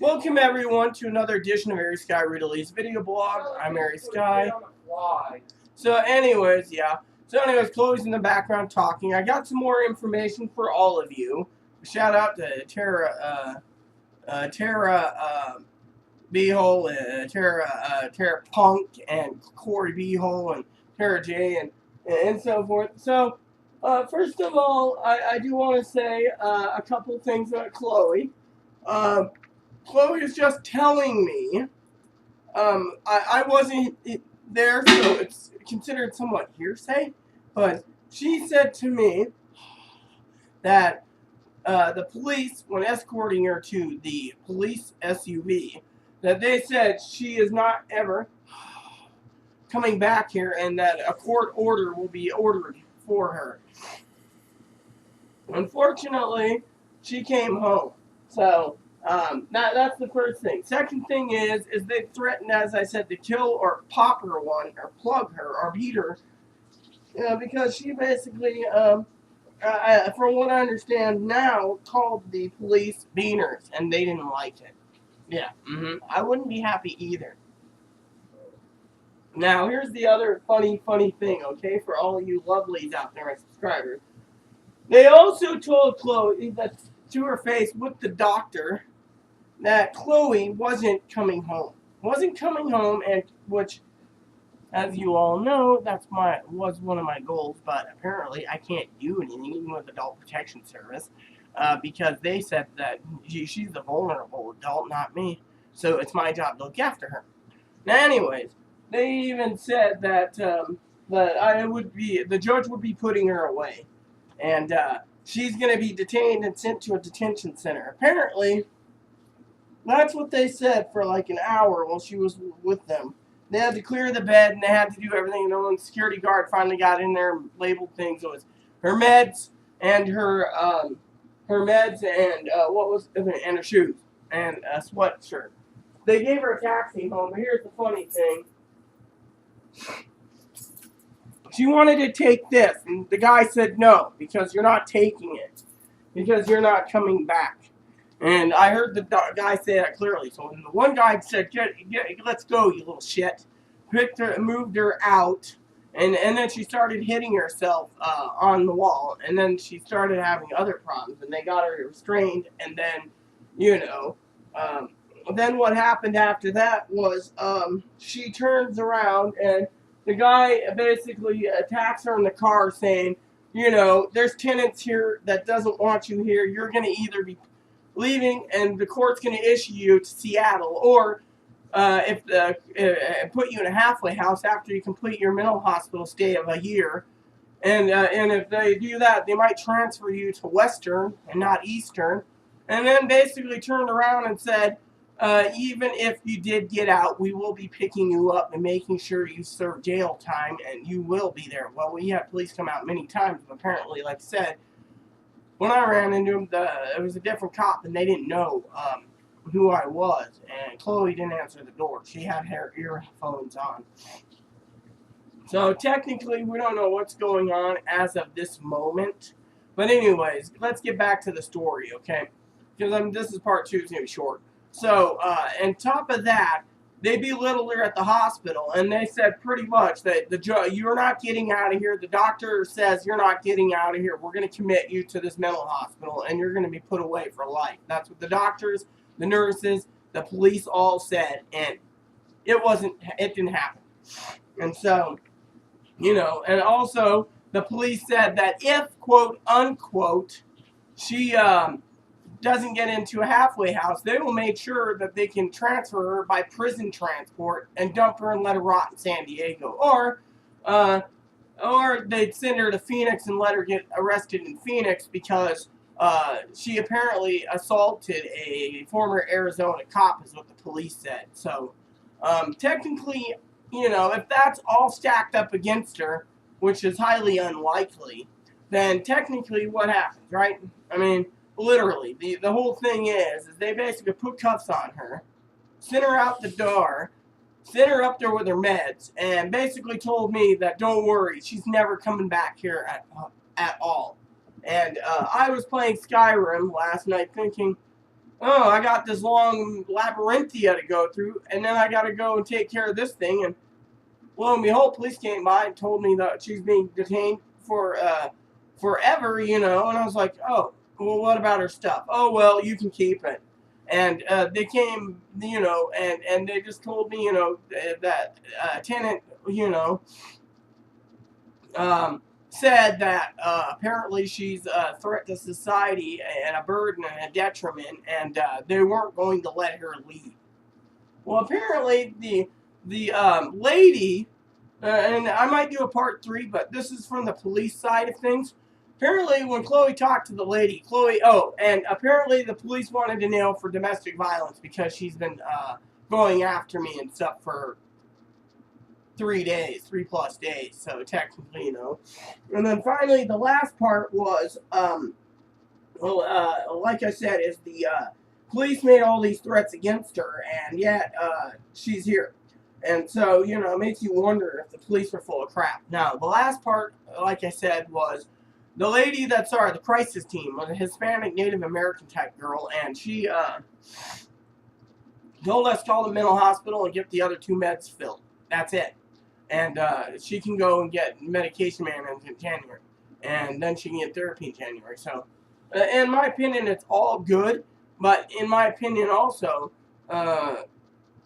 Welcome everyone to another edition of Mary Sky Riddley's video blog. I'm Mary Sky. So anyways, Chloe's in the background talking. I got some more information for all of you. Shout out to Tara Beehole, Tara Punk, and Corey Beehole, and Tara J, and so forth. So, first of all, I do want to say a couple things about Chloe. Chloe is just telling me, I wasn't there, so it's considered somewhat hearsay, but she said to me that the police, when escorting her to the police SUV, that they said she is not ever coming back here and that a court order will be ordered for her. Unfortunately, she came home. So, that's the first thing. Second thing is they threatened, as I said, to kill or pop her one, or plug her, or beat her, because she basically, from what I understand now, called the police beaners, and they didn't like it. Yeah, I wouldn't be happy either. Now, here's the other funny thing, okay, for all you lovelies out there and subscribers. They also told Chloe that to her face with the doctor that Chloe wasn't coming home. And which, as you all know, was one of my goals, but apparently I can't do anything even with Adult Protection Service because they said that she's the vulnerable adult, not me. So it's my job to look after her. Now, anyways, they even said that the judge would be putting her away, and she's going to be detained and sent to a detention center. Apparently, that's what they said for like an hour while she was with them. They had to clear the bed and they had to do everything. And the security guard finally got in there and labeled things. It was her meds and her meds and and her shoes and a sweatshirt. They gave her a taxi home. But here's the funny thing. She wanted to take this, and the guy said no, because you're not taking it, because you're not coming back. And I heard the guy say that clearly. So when the one guy said, let's go, you little shit, picked her, moved her out, and then she started hitting herself on the wall, and then she started having other problems, and they got her restrained, and then, then what happened after that was she turns around, and the guy basically attacks her in the car saying, there's tenants here that doesn't want you here. You're going to either be leaving and the court's going to issue you to Seattle, or put you in a halfway house after you complete your mental hospital stay of a year. And if they do that, they might transfer you to Western and not Eastern. And then basically turned around and said, even if you did get out, we will be picking you up and making sure you serve jail time, and you will be there. Well, we had police come out many times, but apparently, like I said, when I ran into him, it was a different cop, and they didn't know who I was. And Chloe didn't answer the door. She had her earphones on. So technically, we don't know what's going on as of this moment. But anyways, let's get back to the story, okay? Because this is part 2. It's going to be short. So, on top of that, they belittled her at the hospital, and they said pretty much that you're not getting out of here. The doctor says you're not getting out of here. We're going to commit you to this mental hospital, and you're going to be put away for life. That's what the doctors, the nurses, the police all said, and it didn't happen. And so, and also the police said that if, quote unquote, she doesn't get into a halfway house, they will make sure that they can transfer her by prison transport and dump her and let her rot in San Diego. Or they'd send her to Phoenix and let her get arrested in Phoenix because she apparently assaulted a former Arizona cop, is what the police said. So, technically, if that's all stacked up against her, which is highly unlikely, then technically what happens, right? I mean, literally, the whole thing is they basically put cuffs on her, sent her out the door, sent her up there with her meds, and basically told me that don't worry, she's never coming back here at all. And I was playing Skyrim last night thinking, oh, I got this long labyrinthia to go through, and then I got to go and take care of this thing. And lo and behold, police came by and told me that she's being detained for forever, you know. And I was like, oh, well, what about her stuff? Oh, well, you can keep it. And they came, you know, and they just told me, you know, that tenant, you know, said that apparently she's a threat to society and a burden and a detriment, and they weren't going to let her leave. Well, apparently the lady, and I might do a part 3, but this is from the police side of things. Apparently, when Chloe talked to the lady, and apparently the police wanted to nail for domestic violence because she's been going after me and stuff for 3 days, 3+ days, so technically, you know. And then finally, the last part was, like I said, is the police made all these threats against her, and yet she's here. And so, you know, it makes you wonder if the police were full of crap. Now, the last part, like I said, was the lady that saw the crisis team was a Hispanic Native American type girl, and she told us to call the mental hospital and get the other 2 meds filled. That's it. And she can go and get medication management in January, and then she can get therapy in January. So, in my opinion, it's all good, but in my opinion also,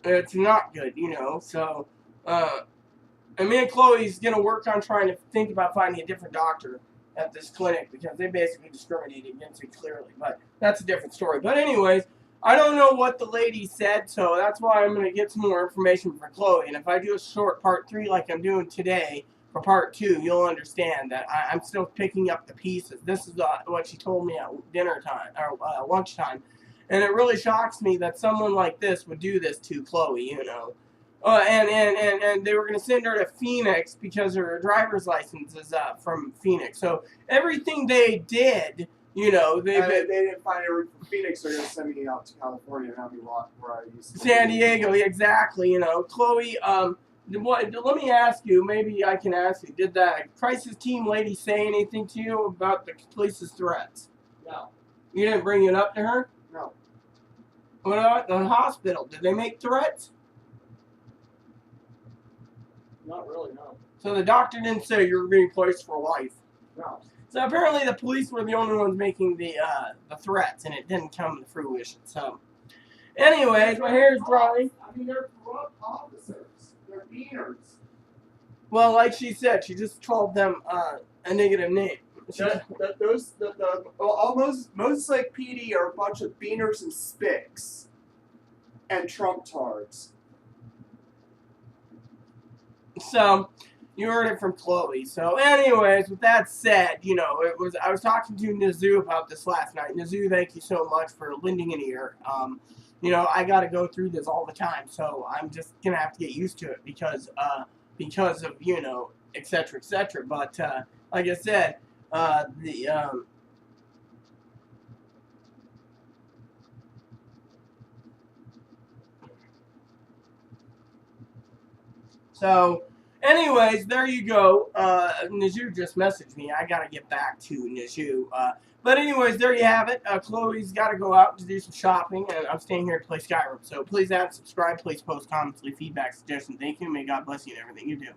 it's not good, you know. So, and me and Chloe's gonna work on trying to think about finding a different doctor at this clinic because they basically discriminated against me clearly. But that's a different story. But anyways, I don't know what the lady said, so that's why I'm going to get some more information for Chloe. And if I do a short part 3 like I'm doing today for part 2, you'll understand that I'm still picking up the pieces. This is what she told me at dinner time, or lunchtime. And it really shocks me that someone like this would do this to Chloe, you know. And they were going to send her to Phoenix because her driver's license is from Phoenix. So everything they did, you know, they didn't find her from Phoenix. They're going to send me out to California and have me walk where I used to. San Diego, exactly. You know, Chloe. Let me ask you. Maybe I can ask you. Did that crisis team lady say anything to you about the police's threats? No. You didn't bring it up to her? No. What about the hospital? Did they make threats? Not really, no. So the doctor didn't say you were being placed for life? No. So apparently the police were the only ones making the threats, and it didn't come to fruition. So, anyways, my hair is drying. I mean, they're corrupt officers. They're beaners. Well, like she said, she just called them a negative name. Most like PD are a bunch of beaners and spics and Trump tards. So, you heard it from Chloe. So, anyways, with that said, you know, I was talking to Nizu about this last night. Nizu, thank you so much for lending an ear. You know, I got to go through this all the time, so I'm just gonna have to get used to it because of, you know, etc. etc. But like I said, So, anyways, there you go. Nizu just messaged me. I gotta get back to Nizu. But anyways, there you have it. Chloe's got to go out to do some shopping, and I'm staying here to play Skyrim. So please add, subscribe, please post comments, leave feedback, suggestions. Thank you. May God bless you in everything you do.